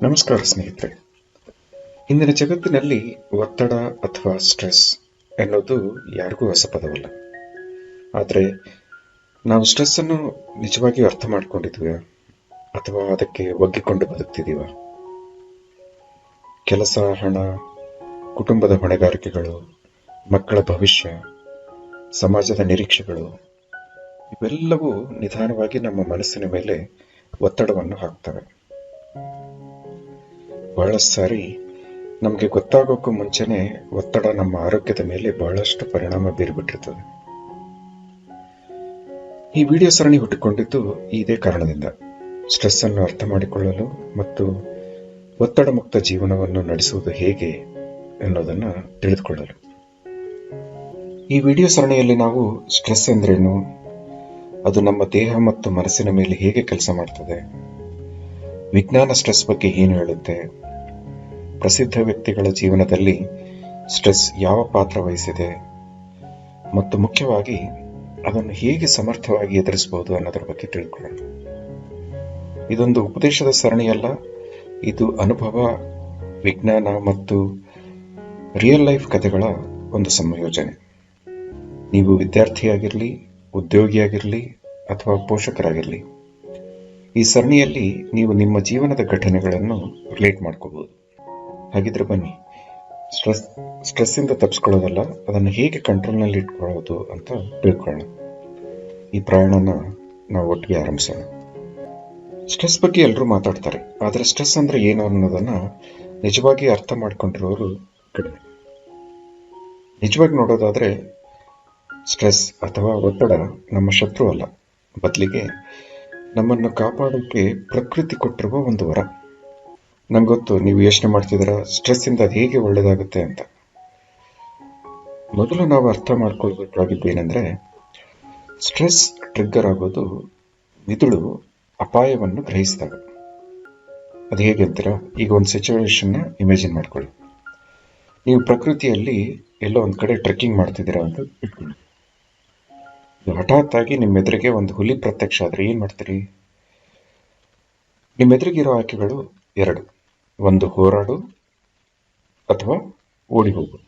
ನಮಸ್ಕಾರ ಸ್ನೇಹಿತರೆ. ಇಂದಿನ ಜಗತ್ತಿನಲ್ಲಿ ಒತ್ತಡ ಅಥವಾ ಸ್ಟ್ರೆಸ್ ಎನ್ನುವುದು ಯಾರಿಗೂ ಹೊಸ ಪದವಲ್ಲ. ಆದರೆ ನಾವು ಸ್ಟ್ರೆಸ್ ಅನ್ನು ನಿಜವಾಗಿಯೂ ಅರ್ಥ ಮಾಡ್ಕೊಂಡಿದ್ವಿ ಅಥವಾ ಅದಕ್ಕೆ ಒಗ್ಗಿಕೊಂಡು ಬದುಕ್ತಿದೀವ? ಕೆಲಸ, ಹಣ, ಕುಟುಂಬದ ಹೊಣೆಗಾರಿಕೆಗಳು, ಮಕ್ಕಳ ಭವಿಷ್ಯ, ಸಮಾಜದ ನಿರೀಕ್ಷೆಗಳು ಇವೆಲ್ಲವೂ ನಿಧಾನವಾಗಿ ನಮ್ಮ ಮನಸ್ಸಿನ ಮೇಲೆ ಒತ್ತಡವನ್ನು ಹಾಕ್ತವೆ. ಬಹಳಷ್ಟು ಸಾರಿ ನಮಗೆ ಗೊತ್ತಾಗೋಕ್ಕೂ ಮುಂಚೆನೆ ಒತ್ತಡ ನಮ್ಮ ಆರೋಗ್ಯದ ಮೇಲೆ ಬಹಳಷ್ಟು ಪರಿಣಾಮ ಬೀರಿಬಿಟ್ಟಿರ್ತದೆ. ಈ ವಿಡಿಯೋ ಸರಣಿ ಹುಟ್ಟಿಕೊಂಡಿದ್ದು ಇದೇ ಕಾರಣದಿಂದ, ಸ್ಟ್ರೆಸ್ ಅನ್ನು ಅರ್ಥ ಮಾಡಿಕೊಳ್ಳಲು ಮತ್ತು ಒತ್ತಡ ಮುಕ್ತ ಜೀವನವನ್ನು ನಡೆಸುವುದು ಹೇಗೆ ಎನ್ನುವುದನ್ನು ತಿಳಿದುಕೊಳ್ಳಲು. ಈ ವಿಡಿಯೋ ಸರಣಿಯಲ್ಲಿ ನಾವು ಸ್ಟ್ರೆಸ್ ಎಂದ್ರೇನು, ಅದು ನಮ್ಮ ದೇಹ ಮತ್ತು ಮನಸ್ಸಿನ ಮೇಲೆ ಹೇಗೆ ಕೆಲಸ ಮಾಡ್ತದೆ, ವಿಜ್ಞಾನ ಸ್ಟ್ರೆಸ್ ಬಗ್ಗೆ ಏನು ಹೇಳುತ್ತೆ, ಪ್ರಸಿದ್ಧ ವ್ಯಕ್ತಿಗಳ ಜೀವನದಲ್ಲಿ ಸ್ಟ್ರೆಸ್ ಯಾವ ಪಾತ್ರ ವಹಿಸಿದೆ ಮತ್ತು ಮುಖ್ಯವಾಗಿ ಅದನ್ನು ಹೇಗೆ ಸಮರ್ಥವಾಗಿ ಎದುರಿಸಬಹುದು ಅನ್ನೋದರ ಬಗ್ಗೆ ತಿಳ್ಕೊಳ್ಳೋಣ. ಇದೊಂದು ಉಪದೇಶದ ಸರಣಿಯಲ್ಲ, ಇದು ಅನುಭವ, ವಿಜ್ಞಾನ ಮತ್ತು ರಿಯಲ್ ಲೈಫ್ ಕಥೆಗಳ ಒಂದು ಸಂಯೋಜನೆ. ನೀವು ವಿದ್ಯಾರ್ಥಿಯಾಗಿರಲಿ, ಉದ್ಯೋಗಿಯಾಗಿರಲಿ ಅಥವಾ ಪೋಷಕರಾಗಿರಲಿ, ಈ ಸರಣಿಯಲ್ಲಿ ನೀವು ನಿಮ್ಮ ಜೀವನದ ಘಟನೆಗಳನ್ನು ರಿಲೇಟ್ ಮಾಡ್ಕೋಬಹುದು. ಹಾಗಿದ್ರೆ ಬನ್ನಿ, ಸ್ಟ್ರೆಸ್ ಇಂದ ತಪ್ಪಿಸ್ಕೊಳ್ಳೋದಲ್ಲ, ಅದನ್ನು ಹೇಗೆ ಕಂಟ್ರೋಲ್ನಲ್ಲಿ ಇಟ್ಕೊಳ್ಳೋದು ಅಂತ ತಿಳ್ಕೊಳ್ಳೋಣ. ಈ ಪ್ರಯಾಣನ ನಾವು ಒಟ್ಟಿಗೆ ಆರಂಭಿಸೋಣ. ಸ್ಟ್ರೆಸ್ ಬಗ್ಗೆ ಎಲ್ಲರೂ ಮಾತಾಡ್ತಾರೆ, ಆದರೆ ಸ್ಟ್ರೆಸ್ ಅಂದ್ರೆ ಏನು ಅನ್ನೋದನ್ನ ನಿಜವಾಗಿ ಅರ್ಥ ಮಾಡ್ಕೊಂಡಿರೋರು ಕಡಿಮೆ. ನಿಜವಾಗಿ ನೋಡೋದಾದ್ರೆ ಸ್ಟ್ರೆಸ್ ಅಥವಾ ಒತ್ತಡ ನಮ್ಮ ಶತ್ರು ಅಲ್ಲ, ಬದಲಿಗೆ ನಮ್ಮನ್ನು ಕಾಪಾಡೋಕೆ ಪ್ರಕೃತಿ ಕೊಟ್ಟಿರುವ ಒಂದು ವರ. ನಂಗೆ ಗೊತ್ತು, ನೀವು ಯೋಚನೆ ಮಾಡ್ತಿದ್ದೀರಾ ಸ್ಟ್ರೆಸ್ ಇಂದ ಅದು ಹೇಗೆ ಒಳ್ಳೇದಾಗುತ್ತೆ ಅಂತ. ಮೊದಲು ನಾವು ಅರ್ಥ ಮಾಡ್ಕೊಳ್ಬೇಕಾಗಿದ್ದು ಏನಂದ್ರೆ, ಸ್ಟ್ರೆಸ್ ಟ್ರಿಗ್ಗರ್ ಆಗೋದು ಮಿದುಳು ಅಪಾಯವನ್ನು ಗ್ರಹಿಸಿದಾಗ. ಅದು ಹೇಗೆ ಅಂತೀರಾ? ಈಗ ಒಂದು ಸಿಚುವೇಶನ್ನ ಇಮ್ಯಾಜಿನ್ ಮಾಡ್ಕೊಳ್ಳಿ. ನೀವು ಪ್ರಕೃತಿಯಲ್ಲಿ ಎಲ್ಲೋ ಒಂದ್ ಕಡೆ ಟ್ರೆಕ್ಕಿಂಗ್ ಮಾಡ್ತಿದ್ದೀರಾ ಅಂತ ಇಟ್ಕೊಳ್ಳಿ. ಹಠಾತ್ ಆಗಿ ನಿಮ್ಮ ಎದುರಿಗೆ ಒಂದು ಹುಲಿ ಪ್ರತ್ಯಕ್ಷ ಆದ್ರೆ ಏನ್ ಮಾಡ್ತೀರಿ? ನಿಮ್ಮ ಎದುರಿಗಿರೋ ಆಯ್ಕೆಗಳು ಎರಡು: ಒಂದು ಹೋರಾಡು ಅಥವಾ ಓಡಿ ಹೋಗು.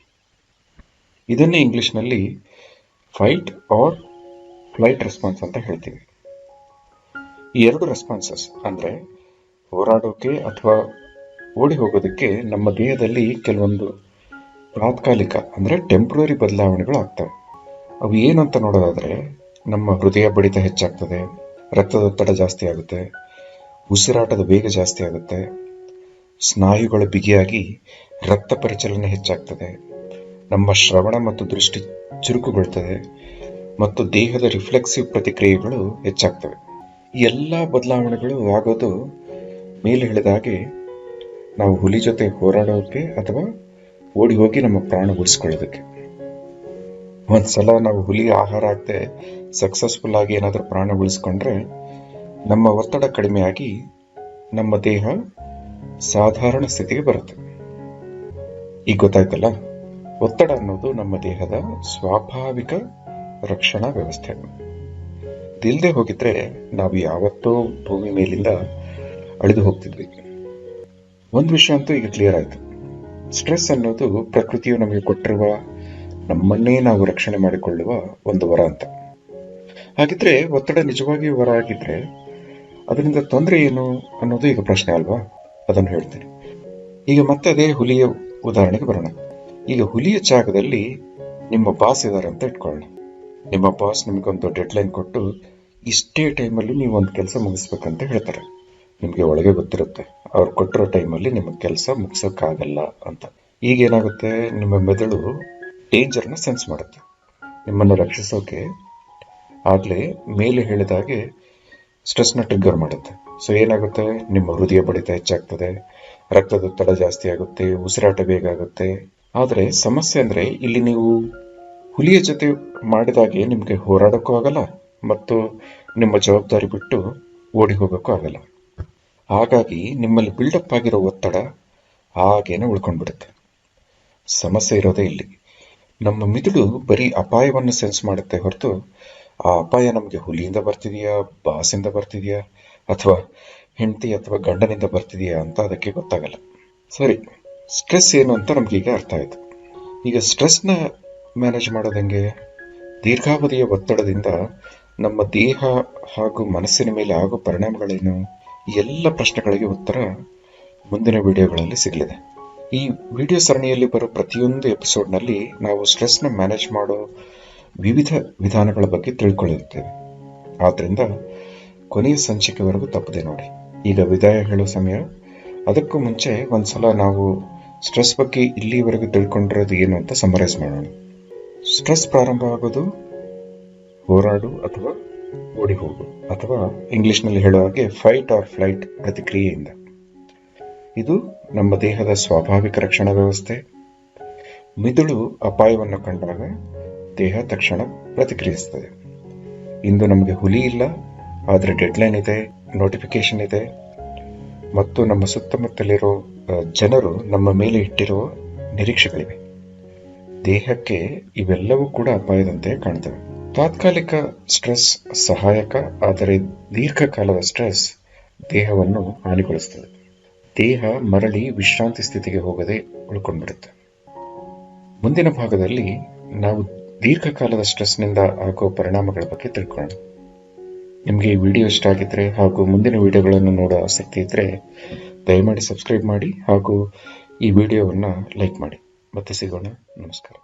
ಇದನ್ನೇ ಇಂಗ್ಲಿಷ್ನಲ್ಲಿ ಫೈಟ್ ಆರ್ ಫ್ಲೈಟ್ ರೆಸ್ಪಾನ್ಸ್ ಅಂತ ಹೇಳ್ತೀವಿ. ಈ ಎರಡು ರೆಸ್ಪಾನ್ಸಸ್ ಅಂದ್ರೆ ಹೋರಾಡೋಕೆ ಅಥವಾ ಓಡಿ ಹೋಗೋದಕ್ಕೆ ನಮ್ಮ ದೇಹದಲ್ಲಿ ಕೆಲವೊಂದು ತಾತ್ಕಾಲಿಕ ಅಂದ್ರೆ ಟೆಂಪ್ರರಿ ಬದಲಾವಣೆಗಳು ಆಗ್ತವೆ. ಅವು ಏನು ಅಂತ ನೋಡೋದಾದ್ರೆ, ನಮ್ಮ ಹೃದಯ ಬಡಿತ ಹೆಚ್ಚಾಗ್ತದೆ, ರಕ್ತದೊತ್ತಡ ಜಾಸ್ತಿ ಆಗುತ್ತೆ, ಉಸಿರಾಟದ ವೇಗ ಜಾಸ್ತಿ ಆಗುತ್ತೆ, ಸ್ನಾಯುಗಳು ಬಿಗಿಯಾಗಿ ರಕ್ತ ಪರಿಚಲನೆ ಹೆಚ್ಚಾಗ್ತದೆ, ನಮ್ಮ ಶ್ರವಣ ಮತ್ತು ದೃಷ್ಟಿ ಚುರುಕುಗೊಳ್ತದೆ ಮತ್ತು ದೇಹದ ರಿಫ್ಲೆಕ್ಸಿವ್ ಪ್ರತಿಕ್ರಿಯೆಗಳು ಹೆಚ್ಚಾಗ್ತವೆ. ಈ ಎಲ್ಲ ಬದಲಾವಣೆಗಳು ಆಗೋದು ಮೇಲೆ ಹೇಳಿದ ಹಾಗೆ ನಾವು ಹುಲಿ ಜೊತೆ ಹೋರಾಡೋಕೆ ಅಥವಾ ಓಡಿ ಹೋಗಿ ನಮ್ಮ ಪ್ರಾಣ ಉಳಿಸ್ಕೊಳ್ಳೋದಕ್ಕೆ. ಒಂದ್ಸಲ ನಾವು ಹುಲಿ ಆಹಾರ ಆಗದೆ ಸಕ್ಸಸ್ಫುಲ್ ಆಗಿ ಏನಾದ್ರೂ ಪ್ರಾಣ ಉಳಿಸ್ಕೊಂಡ್ರೆ ನಮ್ಮ ಒತ್ತಡ ಕಡಿಮೆಯಾಗಿ ನಮ್ಮ ದೇಹ ಸಾಧಾರಣ ಸ್ಥಿತಿಗೆ ಬರುತ್ತೆ. ಈಗ ಗೊತ್ತಾಯ್ತಲ್ಲ, ಒತ್ತಡ ಅನ್ನೋದು ನಮ್ಮ ದೇಹದ ಸ್ವಾಭಾವಿಕ ರಕ್ಷಣಾ ವ್ಯವಸ್ಥೆ. ಇದಿಲ್ಲದೆ ಹೋಗಿದ್ರೆ ನಾವು ಯಾವತ್ತೋ ಭೂಮಿ ಮೇಲಿಂದ ಅಳಿದು ಹೋಗ್ತಿದ್ವಿ. ಒಂದು ವಿಷಯ ಅಂತೂ ಈಗ ಕ್ಲಿಯರ್ ಆಯ್ತು, ಸ್ಟ್ರೆಸ್ ಅನ್ನೋದು ಪ್ರಕೃತಿಯು ನಮಗೆ ಕೊಟ್ಟಿರುವ, ನಮ್ಮನ್ನೇ ನಾವು ರಕ್ಷಣೆ ಮಾಡಿಕೊಳ್ಳುವ ಒಂದು ವರ ಅಂತ. ಹಾಗಿದ್ರೆ ಒತ್ತಡ ನಿಜವಾಗಿಯೂ ವರ ಆಗಿದ್ರೆ ಅದರಿಂದ ತೊಂದರೆ ಏನು ಅನ್ನೋದು ಈಗ ಪ್ರಶ್ನೆ ಅಲ್ವಾ? ಅದನ್ನು ಹೇಳ್ತೀನಿ. ಈಗ ಮತ್ತೆ ಅದೇ ಹುಲಿಯ ಉದಾಹರಣೆಗೆ ಬರೋಣ. ಈಗ ಹುಲಿಯ ಜಾಗದಲ್ಲಿ ನಿಮ್ಮ ಬಾಸ್ ಇದಾರೆ ಅಂತ ಇಟ್ಕೊಳ್ಳೋಣ. ನಿಮ್ಮ ಬಾಸ್ ನಿಮ್ಗೊಂದು ಡೆಡ್ ಲೈನ್ ಕೊಟ್ಟು ಇಷ್ಟೇ ಟೈಮಲ್ಲಿ ನೀವು ಒಂದು ಕೆಲಸ ಮುಗಿಸ್ಬೇಕಂತ ಹೇಳ್ತಾರೆ. ನಿಮ್ಗೆ ಒಳಗೆ ಗೊತ್ತಿರುತ್ತೆ ಅವ್ರು ಕೊಟ್ಟಿರೋ ಟೈಮಲ್ಲಿ ನಿಮ್ಮ ಕೆಲಸ ಮುಗಿಸೋಕ್ಕಾಗಲ್ಲ ಅಂತ. ಈಗ ಏನಾಗುತ್ತೆ, ನಿಮ್ಮ ಮೆದುಳು ಡೇಂಜರ್ನ ಸೆನ್ಸ್ ಮಾಡುತ್ತೆ. ನಿಮ್ಮನ್ನು ರಕ್ಷಿಸೋಕೆ ಆಗ್ಲೇ ಮೇಲೆ ಹೇಳಿದಾಗೆ ಸ್ಟ್ರೆಸ್ನ ಟ್ರಿಗ್ಗರ್ ಮಾಡುತ್ತೆ. ಸೊ ಏನಾಗುತ್ತೆ, ನಿಮ್ಮ ಹೃದಯ ಬಡಿತ ಹೆಚ್ಚಾಗ್ತದೆ, ರಕ್ತದೊತ್ತಡ ಜಾಸ್ತಿ ಆಗುತ್ತೆ, ಉಸಿರಾಟ ಬೇಗ ಆಗುತ್ತೆ. ಆದ್ರೆ ಸಮಸ್ಯೆ ಅಂದ್ರೆ, ಇಲ್ಲಿ ನೀವು ಹುಲಿಯ ಜೊತೆ ಮಾಡಿದಾಗೆ ನಿಮ್ಗೆ ಹೋರಾಡೋಕ್ಕೂ ಆಗಲ್ಲ ಮತ್ತು ನಿಮ್ಮ ಜವಾಬ್ದಾರಿ ಬಿಟ್ಟು ಓಡಿ ಹೋಗೋಕ್ಕೂ ಆಗಲ್ಲ. ಹಾಗಾಗಿ ನಿಮ್ಮಲ್ಲಿ ಬಿಲ್ಡಪ್ ಆಗಿರೋ ಒತ್ತಡ ಹಾಗೇನೆ ಉಳ್ಕೊಂಡ್ಬಿಡುತ್ತೆ. ಸಮಸ್ಯೆ ಇರೋದೇ ಇಲ್ಲಿ. ನಮ್ಮ ಮಿದುಳು ಬರೀ ಅಪಾಯವನ್ನು ಸೆನ್ಸ್ ಮಾಡುತ್ತೆ ಹೊರತು, ಆ ಅಪಾಯ ನಮಗೆ ಹುಲಿಯಿಂದ ಬರ್ತಿದೆಯಾ, ಬಾಸಿಂದ ಬರ್ತಿದೆಯಾ ಅಥವಾ ಹೆಂಡತಿ ಅಥವಾ ಗಂಡನಿಂದ ಬರ್ತಿದೆಯಾ ಅಂತ ಅದಕ್ಕೆ ಗೊತ್ತಾಗಲ್ಲ. ಸರಿ, ಸ್ಟ್ರೆಸ್ ಏನು ಅಂತ ನಮಗೀಗ ಅರ್ಥ ಆಯಿತು. ಈಗ ಸ್ಟ್ರೆಸ್ನ ಮ್ಯಾನೇಜ್ ಮಾಡೋದಂಗೆ? ದೀರ್ಘಾವಧಿಯ ಒತ್ತಡದಿಂದ ನಮ್ಮ ದೇಹ ಹಾಗೂ ಮನಸ್ಸಿನ ಮೇಲೆ ಆಗೋ ಪರಿಣಾಮಗಳೇನು? ಈ ಎಲ್ಲ ಪ್ರಶ್ನೆಗಳಿಗೆ ಉತ್ತರ ಮುಂದಿನ ವಿಡಿಯೋಗಳಲ್ಲಿ ಸಿಗಲಿದೆ. ಈ ವಿಡಿಯೋ ಸರಣಿಯಲ್ಲಿ ಬರೋ ಪ್ರತಿಯೊಂದು ಎಪಿಸೋಡ್ನಲ್ಲಿ ನಾವು ಸ್ಟ್ರೆಸ್ನ ಮ್ಯಾನೇಜ್ ಮಾಡೋ ವಿವಿಧ ವಿಧಾನಗಳ ಬಗ್ಗೆ ತಿಳ್ಕೊಳ್ಳುತ್ತೇವೆ. ಆದ್ದರಿಂದ ಕೊನೆಯ ಸಂಚಿಕೆವರೆಗೂ ತಪ್ಪದೆ ನೋಡಿ. ಈಗ ವಿದಾಯ ಹೇಳೋ ಸಮಯ. ಅದಕ್ಕೂ ಮುಂಚೆ ಒಂದ್ಸಲ ನಾವು ಸ್ಟ್ರೆಸ್ ಬಗ್ಗೆ ಇಲ್ಲಿವರೆಗೂ ತಿಳ್ಕೊಂಡಿರೋದು ಏನು ಅಂತ ಸಮರೈಸ್ ಮಾಡೋಣ. ಸ್ಟ್ರೆಸ್ ಪ್ರಾರಂಭ ಆಗೋದು ಹೋರಾಡು ಅಥವಾ ಓಡಿ ಹೋಗು, ಅಥವಾ ಇಂಗ್ಲಿಷ್ನಲ್ಲಿ ಹೇಳೋ ಹಾಗೆ ಫೈಟ್ ಆರ್ ಫ್ಲೈಟ್ ಪ್ರತಿಕ್ರಿಯೆಯಿಂದ. ಇದು ನಮ್ಮ ದೇಹದ ಸ್ವಾಭಾವಿಕ ರಕ್ಷಣಾ ವ್ಯವಸ್ಥೆ. ಮಿದುಳು ಅಪಾಯವನ್ನು ಕಂಡಾಗ ದೇಹ ತಕ್ಷಣ ಪ್ರತಿಕ್ರಿಯಿಸುತ್ತದೆ. ಇಂದು ನಮಗೆ ಹುಲಿ ಇಲ್ಲ, ಆದರೆ ಡೆಡ್ಲೈನ್ ಇದೆ, ನೋಟಿಫಿಕೇಶನ್ ಇದೆ ಮತ್ತು ನಮ್ಮ ಸುತ್ತಮುತ್ತಲಿರೋ ಜನರು ನಮ್ಮ ಮೇಲೆ ಇಟ್ಟಿರುವ ನಿರೀಕ್ಷೆಗಳಿವೆ. ದೇಹಕ್ಕೆ ಇವೆಲ್ಲವೂ ಕೂಡ ಅಪಾಯದಂತೆ ಕಾಣ್ತವೆ. ತಾತ್ಕಾಲಿಕ ಸ್ಟ್ರೆಸ್ ಸಹಾಯಕ, ಆದರೆ ದೀರ್ಘಕಾಲದ ಸ್ಟ್ರೆಸ್ ದೇಹವನ್ನು ಹಾನಿಗೊಳಿಸುತ್ತದೆ. ದೇಹ ಮರಳಿ ವಿಶ್ರಾಂತಿ ಸ್ಥಿತಿಗೆ ಹೋಗದೆ ಉಳ್ಕೊಂಡ್ಬಿಡುತ್ತೆ. ಮುಂದಿನ ಭಾಗದಲ್ಲಿ ನಾವು ದೀರ್ಘಕಾಲದ ಸ್ಟ್ರೆಸ್ನಿಂದ ಆಗೋ ಪರಿಣಾಮಗಳ ಬಗ್ಗೆ ತಿಳ್ಕೊಳ್ಳೋಣ. ನಿಮಗೆ ಈ ವಿಡಿಯೋ ಇಷ್ಟ ಆಗಿದ್ರೆ ಹಾಗೂ ಮುಂದಿನ ವಿಡಿಯೋಗಳನ್ನು ನೋಡೋ ಆಸಕ್ತಿ ಇದ್ದರೆ ದಯಮಾಡಿ ಸಬ್ಸ್ಕ್ರೈಬ್ ಮಾಡಿ ಹಾಗೂ ಈ ವಿಡಿಯೋವನ್ನು ಲೈಕ್ ಮಾಡಿ. ಮತ್ತೆ ಸಿಗೋಣ. ನಮಸ್ಕಾರ.